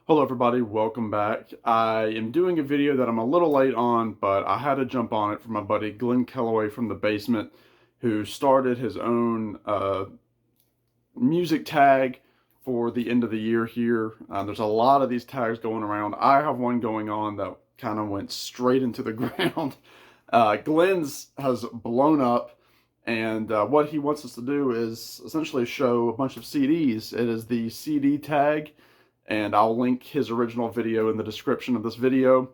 Hello everybody, welcome back. I am doing a video that I'm a little late on, but I had to jump on it for my buddy Glenn Kellaway from The Basement, who started his own music tag for the end of the year here. There's a lot of these tags going around. I have one going on that kind of went straight into the ground. Glenn's has blown up, and what he wants us to do is essentially show a bunch of CDs. It is the CD tag, and I'll link his original video in the description of this video.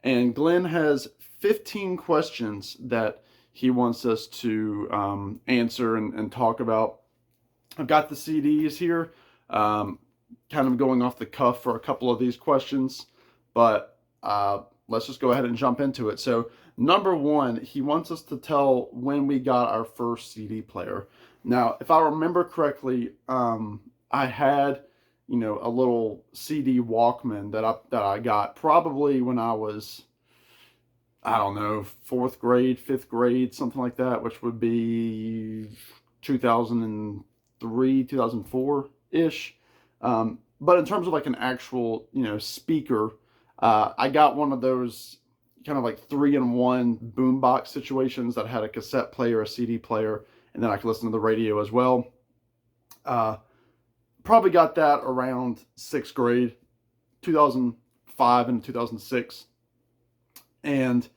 And Glenn has 15 questions that he wants us to answer and talk about. I've got the CDs here, kind of going off the cuff for a couple of these questions, but let's just go ahead and jump into it. So, number one, he wants us to tell when we got our first CD player. Now, if I remember correctly, I had, a little CD Walkman that I got probably when I was, I don't know, fourth grade, fifth grade, something like that, which would be 2003, 2004 ish. But in terms of like an actual, speaker, I got one of those kind of like 3-in-1 boombox situations that had a cassette player, a CD player, and then I could listen to the radio as well. Probably got that around sixth grade, 2005 and 2006. And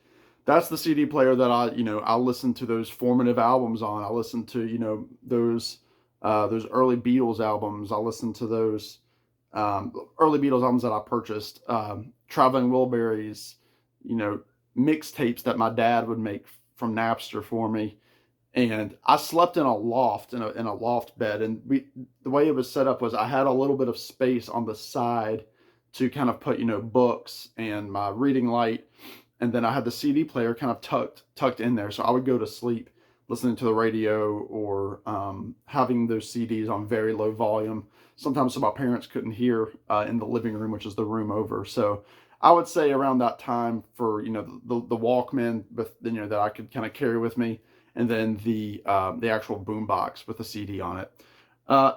that's the CD player that I listened to those formative albums on. I listened to, those early Beatles albums. I listened to those early Beatles albums that I purchased, Traveling Wilburys, mixtapes that my dad would make from Napster for me. And I slept in a loft, in a loft bed, and the way it was set up was I had a little bit of space on the side to kind of put books and my reading light, and then I had the CD player kind of tucked in there, so I would go to sleep listening to the radio or having those CDs on very low volume, sometimes so my parents couldn't hear in the living room, which is the room over. So I would say around that time for the Walkman that I could kind of carry with me, and then the actual boombox with the CD on it.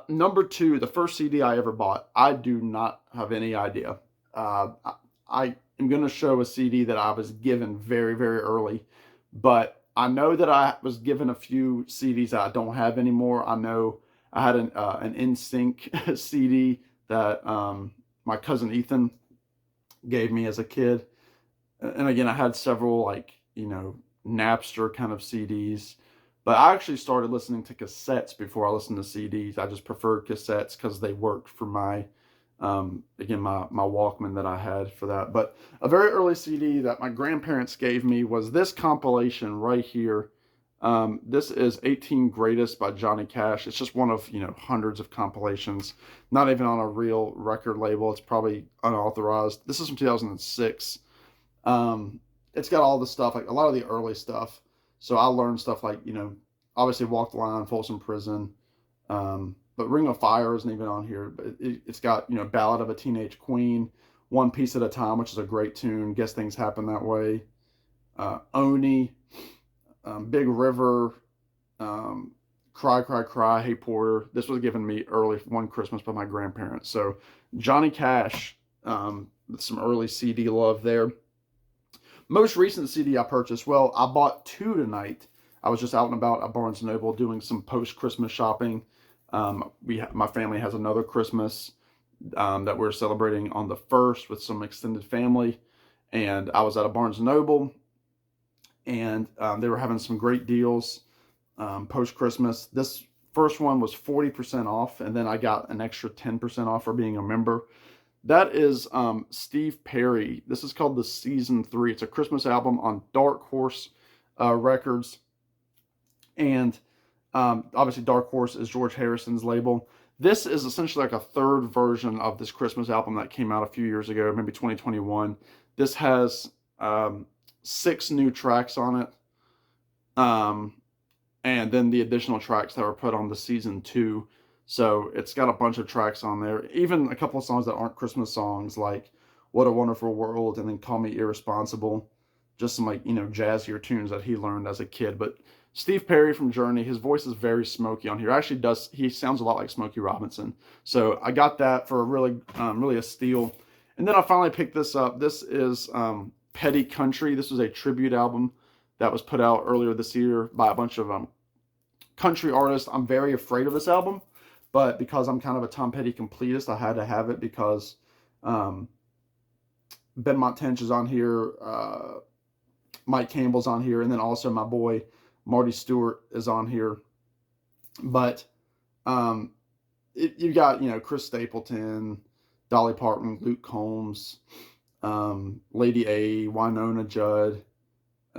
Number two, the first CD I ever bought, I do not have any idea. I am going to show a CD that I was given very, very early, but I know that I was given a few CDs that I don't have anymore. I know I had an NSYNC CD that my cousin Ethan gave me as a kid. And again, I had several Napster kind of CDs, but I actually started listening to cassettes before I listened to CDs. I just preferred cassettes because they worked for my my Walkman that I had for that. But a very early CD that my grandparents gave me was this compilation right here. This is 18 Greatest by Johnny Cash. It's just one of hundreds of compilations, not even on a real record label. It's probably unauthorized. This is from 2006. It's got all the stuff, like a lot of the early stuff. So I learned stuff like, obviously Walk the Line, Folsom Prison. But Ring of Fire isn't even on here. But it's got, Ballad of a Teenage Queen, One Piece at a Time, which is a great tune. Guess Things Happen That Way. Oni, Big River, Cry, Cry, Cry, Hey Porter. This was given me early one Christmas by my grandparents. So Johnny Cash, some early CD love there. Most recent CD I purchased, well, I bought two tonight. I was just out and about at Barnes & Noble doing some post-Christmas shopping. My family has another Christmas that we're celebrating on the 1st with some extended family. And I was at a Barnes & Noble, and they were having some great deals post-Christmas. This first one was 40% off, and then I got an extra 10% off for being a member. That is Steve Perry. This is called the Season 3. It's a Christmas album on Dark Horse Records. And obviously Dark Horse is George Harrison's label. This is essentially like a third version of this Christmas album that came out a few years ago, maybe 2021. This has 6 new tracks on it. And then the additional tracks that were put on the Season 2. So it's got a bunch of tracks on there, even a couple of songs that aren't Christmas songs, like What a Wonderful World and then Call Me Irresponsible. Just some jazzier tunes that he learned as a kid. But Steve Perry from Journey, his voice is very smoky on here. He sounds a lot like Smokey Robinson. So I got that for really a steal. And then I finally picked this up. This is Petty Country. This was a tribute album that was put out earlier this year by a bunch of country artists. I'm very afraid of this album, but because I'm kind of a Tom Petty completist, I had to have it because Ben Montench is on here, Mike Campbell's on here, and then also my boy Marty Stewart is on here. But you got, Chris Stapleton, Dolly Parton, Luke Combs, Lady A, Winona Judd,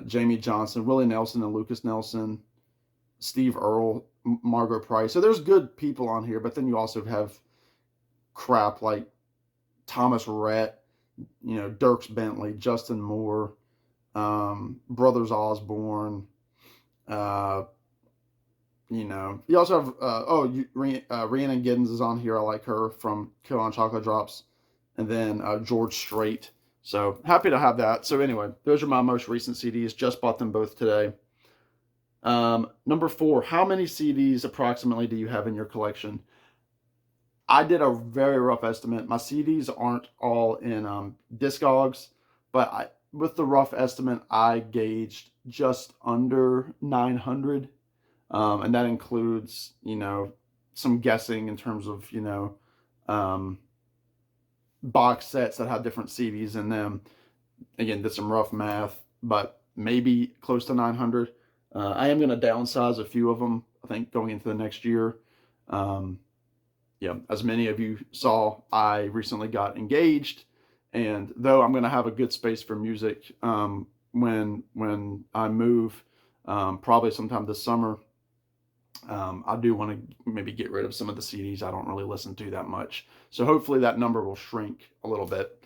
Jamie Johnson, Willie Nelson and Lucas Nelson, Steve Earle, Margaret Price. So there's good people on here, but then you also have crap like Thomas Rhett, Dierks Bentley, Justin Moore, Brothers Osborne. You also have Rhiannon Giddens is on here. I like her from Kill on Chocolate Drops, and then George Strait. So happy to have that. So anyway, those are my most recent CDs. Just bought them both today. Number 4, how many CDs approximately do you have in your collection? I did a very rough estimate. My CDs aren't all in Discogs, but with the rough estimate, I gauged just under 900. And that includes, some guessing in terms of, box sets that have different CDs in them. Again, did some rough math, but maybe close to 900. I am going to downsize a few of them, I think, going into the next year. As many of you saw, I recently got engaged, and though I'm going to have a good space for music when I move, probably sometime this summer, I do want to maybe get rid of some of the CDs I don't really listen to that much. So hopefully that number will shrink a little bit.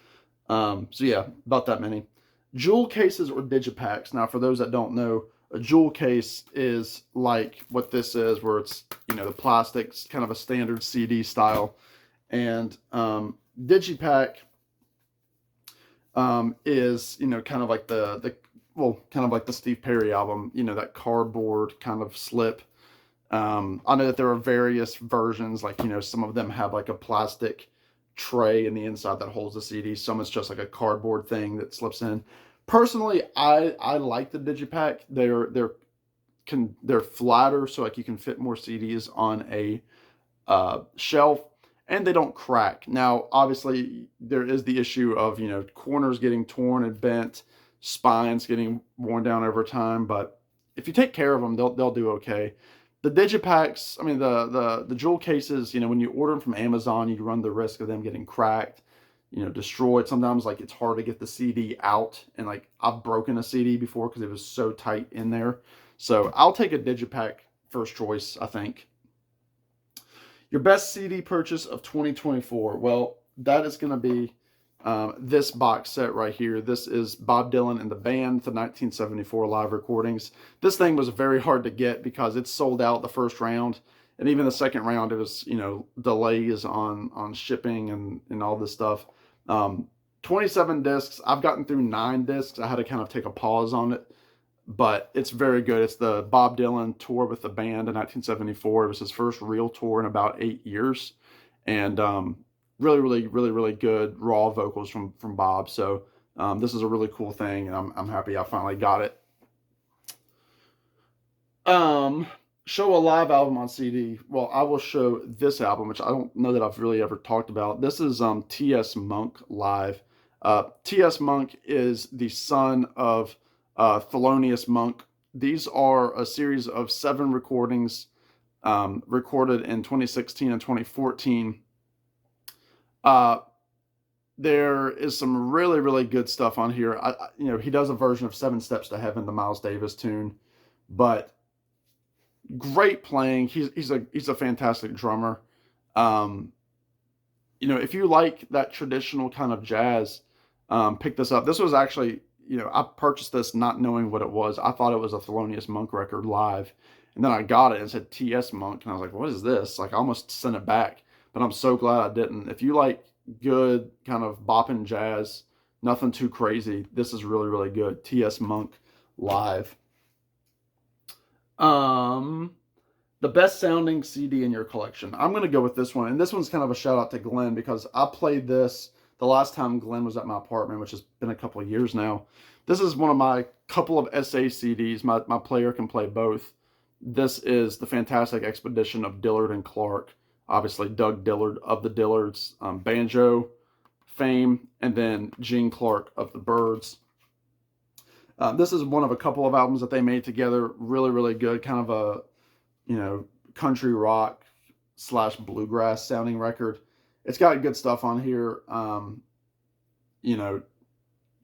About that many. Jewel cases or digipacks. Now, for those that don't know, a jewel case is like what this is, where it's, the plastic's kind of a standard CD style. And digipack is, kind of like kind of like the Steve Perry album, that cardboard kind of slip. I know that there are various versions, like, some of them have like a plastic tray in the inside that holds the CD. Some it's just like a cardboard thing that slips in. Personally, I like the digipack. They're flatter, so like you can fit more CDs on a shelf, and they don't crack. Now, obviously, there is the issue of, corners getting torn and bent, spines getting worn down over time, but if you take care of them, they'll do okay. The digipacks, I mean, the jewel cases, when you order them from Amazon, you run the risk of them getting cracked, destroyed. Sometimes, like, it's hard to get the CD out, and, like, I've broken a CD before because it was so tight in there. So I'll take a digipack first choice, I think. Your best CD purchase of 2024. Well, that is going to be this box set right here. This is Bob Dylan and the Band, the 1974 live recordings. This thing was very hard to get because it sold out the first round, and even the second round, it was, delays on shipping and all this stuff. 27 discs. I've gotten through 9 discs. I had to kind of take a pause on it, but it's very good. It's the Bob Dylan tour with the band in 1974. It was his first real tour in about 8 years, and really, really, really, really good raw vocals from Bob. So this is a really cool thing, and I'm happy I finally got it. Show a live album on CD. Well, I will show this album, which I don't know that I've really ever talked about. This is T.S. Monk live. T.S. Monk is the son of Thelonious Monk. These are a series of 7 recordings recorded in 2016 and 2014. There is some really, really good stuff on here. He does a version of 7 Steps to Heaven, the Miles Davis tune, but great playing. He's a fantastic drummer. If you like that traditional kind of jazz, pick this up. This was actually, I purchased this not knowing what it was. I thought it was a Thelonious Monk record live, and then I got it and it said T.S. Monk, and I was like, what is this? Like, I almost sent it back, but I'm so glad I didn't. If you like good kind of bopping jazz, nothing too crazy, this is really, really good. T.S. Monk live. The best sounding CD in your collection. I'm going to go with this one. And this one's kind of a shout out to Glenn because I played this the last time Glenn was at my apartment, which has been a couple of years now. This is one of my couple of SA CDs. My player can play both. This is the Fantastic Expedition of Dillard and Clark. Obviously, Doug Dillard of the Dillards, banjo fame, and then Gene Clark of the Byrds. This is one of a couple of albums that they made together. Really, really good. Kind of a, country rock / bluegrass sounding record. It's got good stuff on here.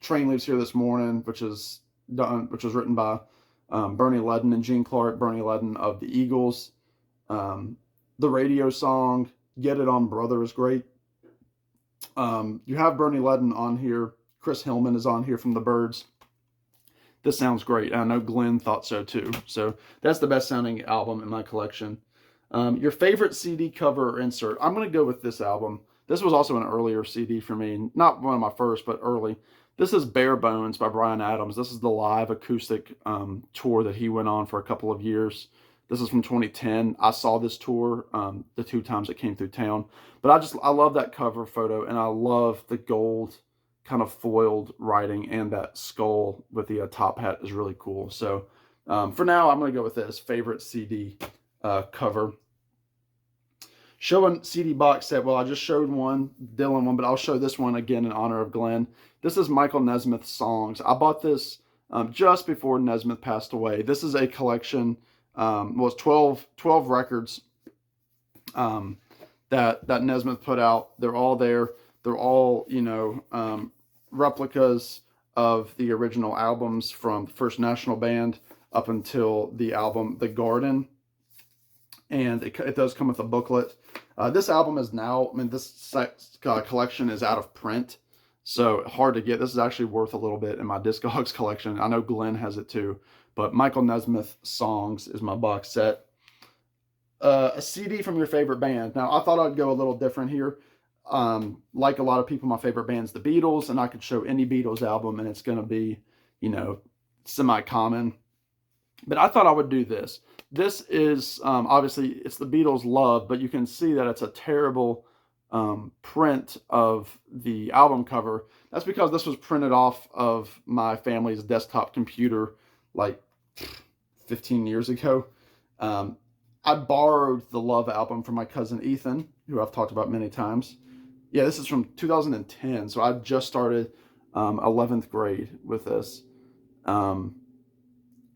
Train Leaves Here This Morning, which was written by Bernie Leadon and Gene Clark. Bernie Leadon of the Eagles. The radio song Get It On Brother is great. You have Bernie Leadon on here. Chris Hillman is on here from the Byrds. This sounds great. I know Glenn thought so too. So that's the best sounding album in my collection. Your favorite CD cover or insert? I'm going to go with this album. This was also an earlier CD for me. Not one of my first, but early. This is Bare Bones by Bryan Adams. This is the live acoustic tour that he went on for a couple of years. This is from 2010. I saw this tour the 2 times it came through town. But I love that cover photo, and I love the gold kind of foiled writing, and that skull with the top hat is really cool. So for now, I'm going to go with this favorite CD cover. Showing CD box set. Well, I just showed one, Dylan one, but I'll show this one again in honor of Glenn. This is Michael Nesmith's songs. I bought this just before Nesmith passed away. This is a collection, was 12 records that Nesmith put out. They're all there. They're all, replicas of the original albums from the First National Band up until the album The Garden. And it does come with a booklet. This album is now, this collection is out of print, so hard to get. This is actually worth a little bit in my Discogs collection. I know Glenn has it too, but Michael Nesmith Songs is my box set. A CD from your favorite band. Now, I thought I'd go a little different here. Like a lot of people, my favorite band's the Beatles, and I could show any Beatles album, and it's going to be, semi-common. But I thought I would do this. This is, obviously, it's the Beatles' Love, but you can see that it's a terrible print of the album cover. That's because this was printed off of my family's desktop computer like 15 years ago. I borrowed the Love album from my cousin Ethan, who I've talked about many times. Yeah, this is from 2010, so I just started 11th grade with this.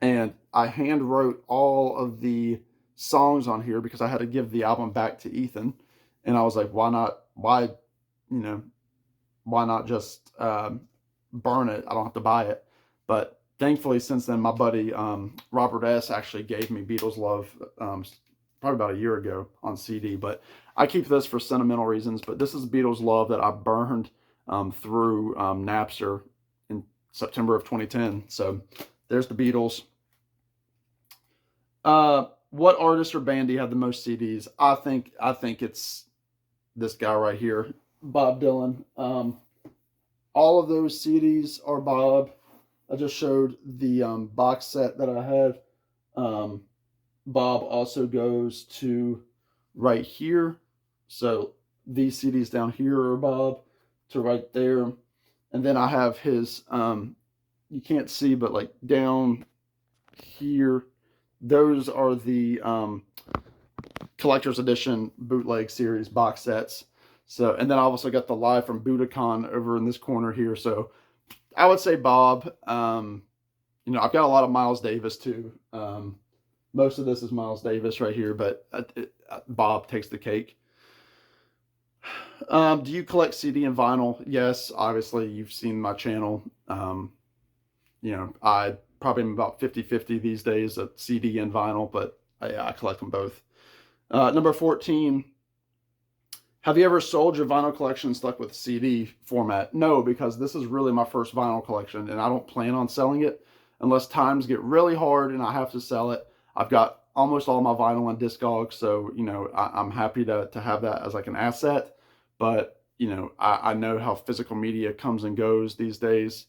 And I hand wrote all of the songs on here because I had to give the album back to Ethan. And I was like, why not just burn it? I don't have to buy it. But thankfully, since then, my buddy Robert S. actually gave me Beatles Love probably about a year ago on CD. But I keep this for sentimental reasons. But this is Beatles Love that I burned through Napster in September of 2010. So there's the Beatles. What artist or band do you have the most CDs? I think it's this guy right here, Bob Dylan. All of those CDs are Bob. I just showed the box set that I have. Bob also goes to right here. So these CDs down here are Bob to right there. And then I have his, you can't see, but like down here, those are the collector's edition bootleg series box sets. So, and then I also got the Live from Budokan over in this corner here. So I would say Bob. I've got a lot of Miles Davis too. Most of this is Miles Davis right here, but Bob takes the cake. Do you collect CD and vinyl? Yes, obviously you've seen my channel. I probably am about 50-50 these days of CD and vinyl, but I collect them both. Number 14, have you ever sold your vinyl collection stuck with CD format? No, because this is really my first vinyl collection, and I don't plan on selling it unless times get really hard and I have to sell it. I've got almost all my vinyl on Discogs, so, I'm happy to have that as like an asset. But, I know how physical media comes and goes these days,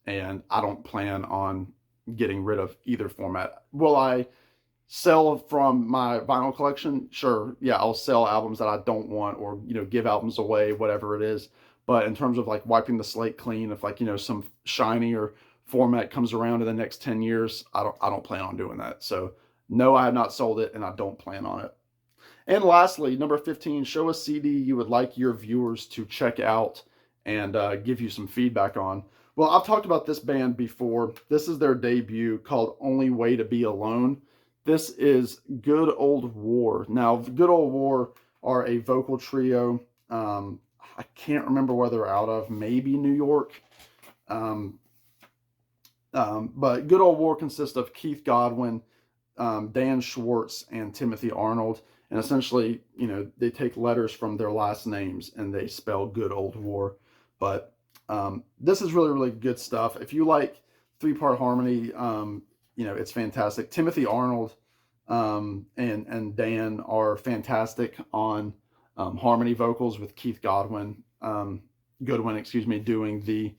and I don't plan on getting rid of either format. Will I Sell from my vinyl collection, sure, yeah, I'll sell albums that I don't want, or give albums away, whatever it is. But in terms of like wiping the slate clean, if like some shiny or format comes around in the next 10 years, I don't plan on doing that. So no, I have not sold it, and I don't plan on it. And lastly, number 15, show a CD you would like your viewers to check out and give you some feedback on. Well, I've talked about this band before. This is their debut, called Only Way to Be Alone. This is Good Old War. Now, Good Old War are a vocal trio. I can't remember where they're out of, maybe New York. But Good Old War consists of Keith Godwin, Dan Schwartz, and Timothy Arnold. And essentially, they take letters from their last names and they spell Good Old War. But this is really, really good stuff. If you like three-part harmony, it's fantastic. Timothy Arnold and Dan are fantastic on harmony vocals, with Keith Goodwin, doing the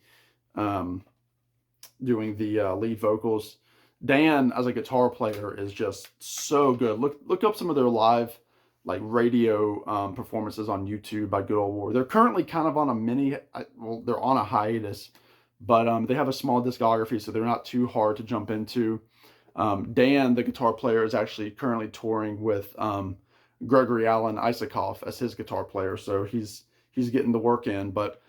lead vocals. Dan, as a guitar player, is just so good. Look up some of their live, like, radio performances on YouTube by Good Old War. They're currently kind of on they're on a hiatus, but they have a small discography, so they're not too hard to jump into. Dan, the guitar player, is actually currently touring with Gregory Alan Isakov as his guitar player, so he's getting the work in. But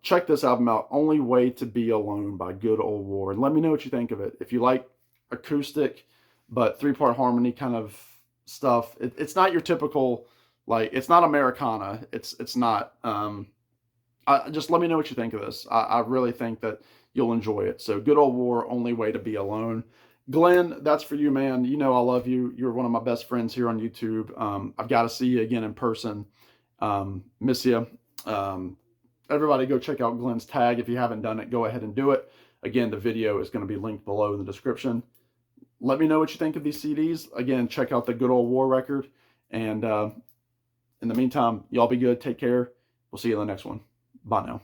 check this album out, Only Way to Be Alone by Good Old War, and let me know what you think of it. If you like acoustic but three-part harmony kind of stuff, it's not your typical, like, it's not Americana. It's not. Just let me know what you think of this. I really think that you'll enjoy it. So Good Old War, Only Way to Be Alone. Glenn, that's for you, man. You know I love you. You're one of my best friends here on YouTube. I've got to see you again in person. Miss you. Everybody go check out Glenn's tag. If you haven't done it, go ahead and do it. Again, the video is going to be linked below in the description. Let me know what you think of these CDs. Again, check out the Good Old War record. And in the meantime, y'all be good. Take care. We'll see you in the next one. Bye now.